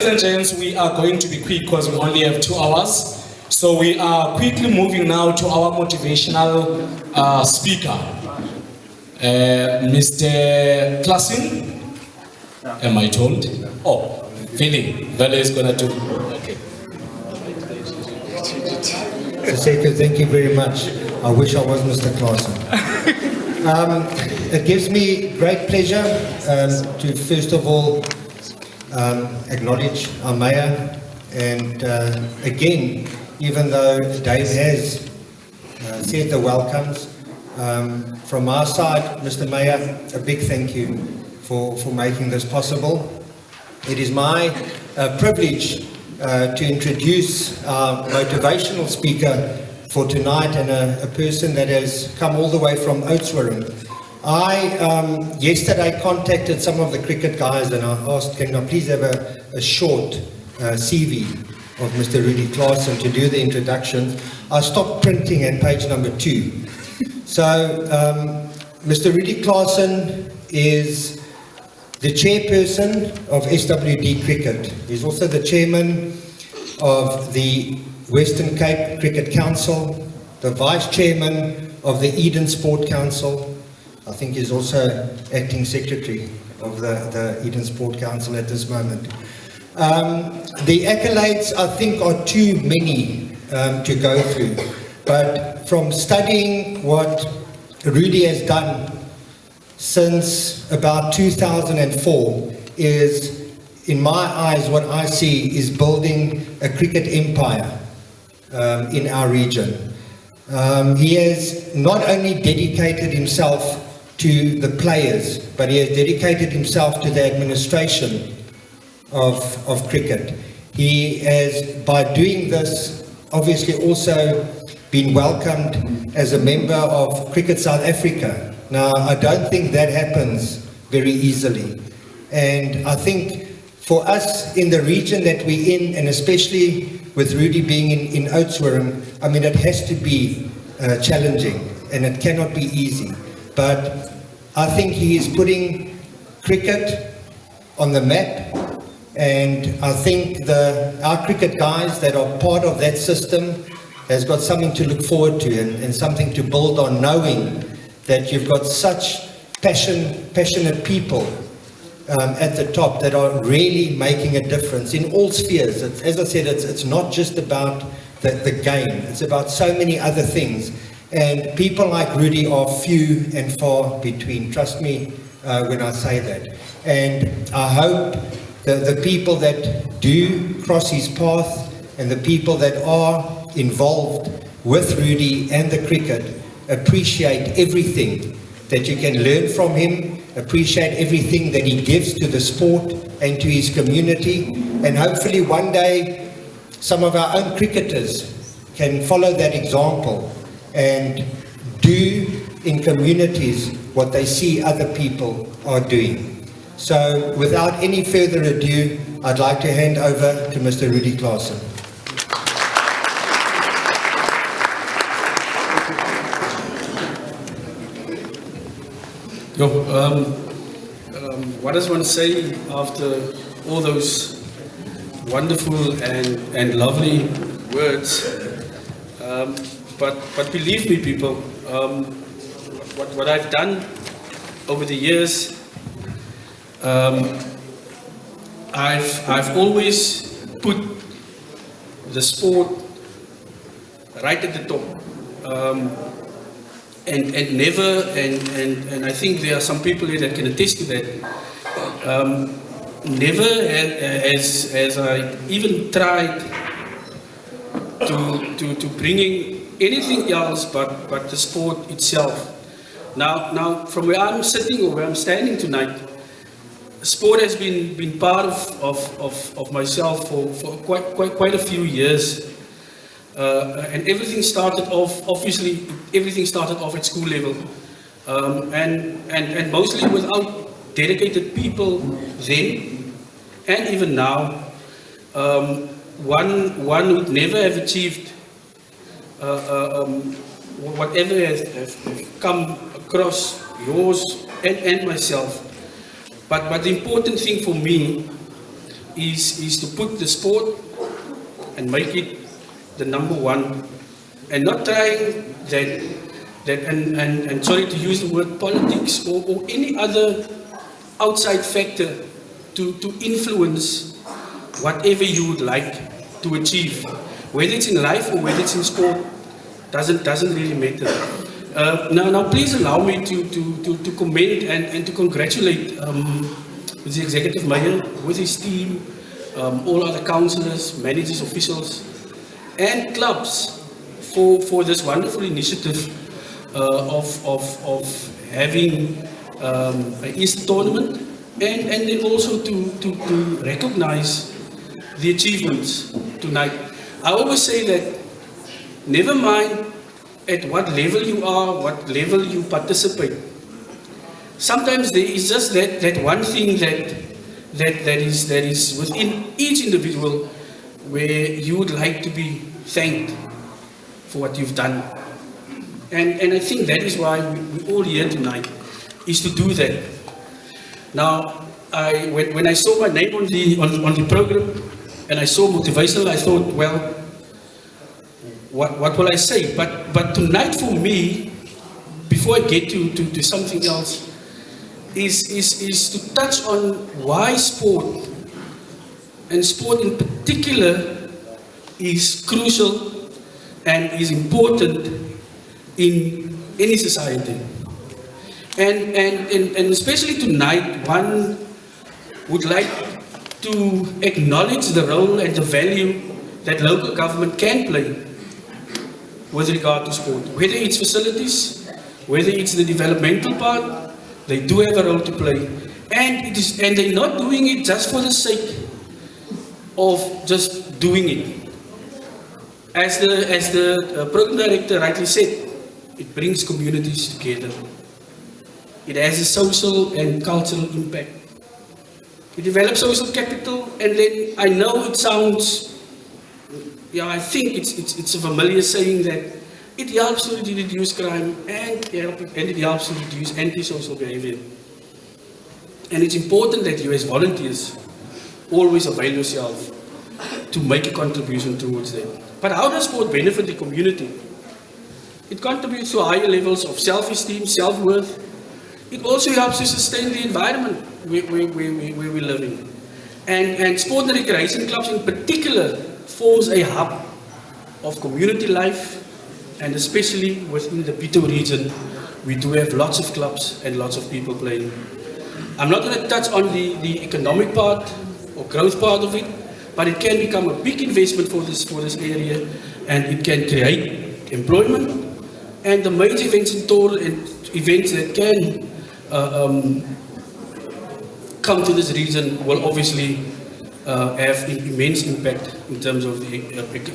Ladies and gents, we are going to be quick because we only have 2 hours. So we are quickly moving now to our motivational speaker, Mr. Claasen. Am I told? Oh, Vele is going to do. Okay. Seko, thank you very much. I wish I was Mr. Claasen. It gives me great pleasure to first of all acknowledge our mayor, and again, even though Dave has said the welcomes, from our side, Mr. Mayor, a big thank you for making this possible. It is my privilege to introduce our motivational speaker for tonight, and a person that has come all the way from Oudtshoorn. I yesterday contacted some of the cricket guys and I asked, can I please have a short CV of Mr. Rudi Claasen to do the introduction. I stopped printing at page number 2. So Mr. Rudi Claasen is the chairperson of SWD Cricket. He's also the chairman of the Western Cape Cricket Council, the vice chairman of the Eden Sport Council. I think he's also acting secretary of the Eden Sport Council at this moment. The accolades, I think, are too many to go through. But from studying what Rudi has done since about 2004 is, in my eyes, what I see is building a cricket empire in our region. He has not only dedicated himself to the players, but he has dedicated himself to the administration of cricket. He has, by doing this, obviously also been welcomed as a member of Cricket South Africa. Now, I don't think that happens very easily. And I think for us in the region that we're in, and especially with Rudi being in Oudtshoorn, I mean, it has to be challenging and it cannot be easy. But I think he is putting cricket on the map, and I think our cricket guys that are part of that system has got something to look forward to and something to build on, knowing that you've got such passionate people at the top that are really making a difference in all spheres. As I said, it's not just about the game, it's about so many other things. And people like Rudi are few and far between, trust me when I say that. And I hope the people that do cross his path and the people that are involved with Rudi and the cricket appreciate everything that you can learn from him, appreciate everything that he gives to the sport and to his community. And hopefully one day some of our own cricketers can follow that example and do in communities what they see other people are doing. So without any further ado, I'd like to hand over to Mr. Rudi Claasen. What does one say after all those wonderful and lovely words? But believe me, people, what I've done over the years, I've always put the sport right at the top, and never, and I think there are some people here that can attest to that. Never as I even tried to bringing anything else but the sport itself. Now from where I'm sitting or where I'm standing tonight, sport has been part of myself for quite a few years, and everything started off, obviously everything started off at school level, and mostly without dedicated people then, and even now, one would never have achieved whatever has come across yours and myself. But the important thing for me is to put the sport and make it the number one, and not trying and sorry to use the word politics or any other outside factor to influence whatever you would like to achieve, whether it's in life or whether it's in sport, doesn't really matter. Now please allow me to commend and to congratulate the executive mayor with his team, all other councillors, managers, officials, and clubs for this wonderful initiative of having an Easter tournament, and then also to recognize the achievements tonight. I always say that never mind at what level you are, what level you participate. Sometimes there is just that one thing that is within each individual where you would like to be thanked for what you've done. And I think that is why we're all here tonight, is to do that. Now, when I saw my name on the program and I saw motivational, I thought, well, what will I say? But tonight for me, before I get to something else, is to touch on why sport, and sport in particular, is crucial and is important in any society. And especially tonight, one would like to acknowledge the role and the value that local government can play with regard to sport. Whether it's facilities, whether it's the developmental part, they do have a role to play. And they're not doing it just for the sake of just doing it. As the program director rightly said, it brings communities together. It has a social and cultural impact. It develops social capital, and then I know it sounds, I think it's a familiar saying that it helps to reduce crime and it helps to reduce antisocial behavior. And it's important that you as volunteers always avail yourself to make a contribution towards that. But how does sport benefit the community? It contributes to higher levels of self-esteem, self-worth. It also helps to sustain the environment where we live in. And sport and recreation clubs in particular forms a hub of community life, and especially within the Bitou region, we do have lots of clubs and lots of people playing. I'm not going to touch on the economic part or growth part of it, but it can become a big investment for this area, and it can create employment. And the major events in total and events that can come to this region will obviously have immense impact in terms of the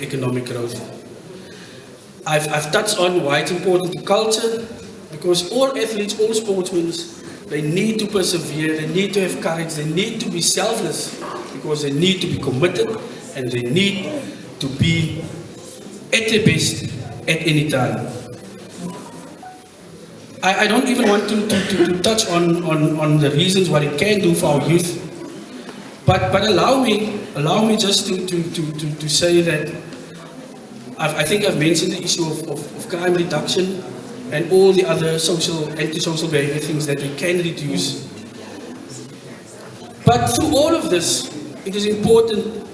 economic growth. I've touched on why it's important to culture, because all athletes, all sportsmen, they need to persevere, they need to have courage, they need to be selfless, because they need to be committed and they need to be at their best at any time. I don't even want to touch on the reasons what it can do for our youth, but allow me just to say that I think I've mentioned the issue of crime reduction and all the other antisocial behavior things that we can reduce. But through all of this, it is important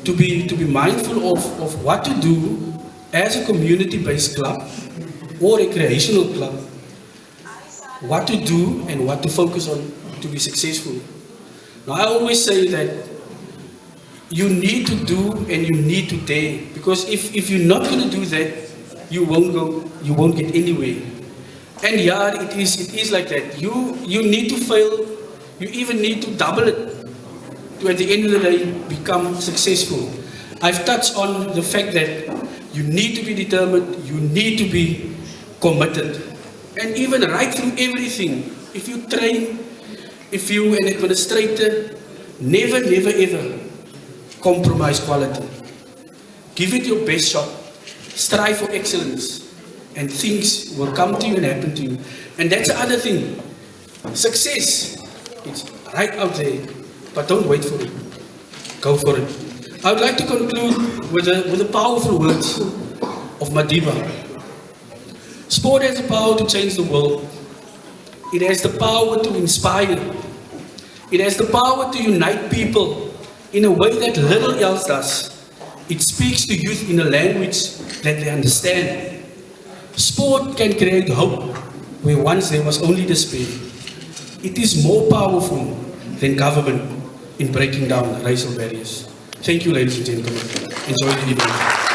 to be mindful of what to do as a community-based club or recreational club. What to do and what to focus on to be successful. Now, I always say that you need to do and you need to dare, because if you're not going to do that, you won't get anywhere. And yeah, it is like that. You need to fail. You even need to double it to, at the end of the day, become successful. I've touched on the fact that you need to be determined. You need to be committed. And even right through everything, if you train, if you're an administrator, never ever compromise quality. Give it your best shot. Strive for excellence. And things will come to you and happen to you. And that's the other thing. Success, it's right out there, but don't wait for it. go for it. I would like to conclude with the powerful words of Madiba. Sport has the power to change the world. It has the power to inspire. It has the power to unite people in a way that little else does. It speaks to youth in a language that they understand. Sport can create hope where once there was only despair. It is more powerful than government in breaking down racial barriers. Thank you, ladies and gentlemen. Enjoy the evening.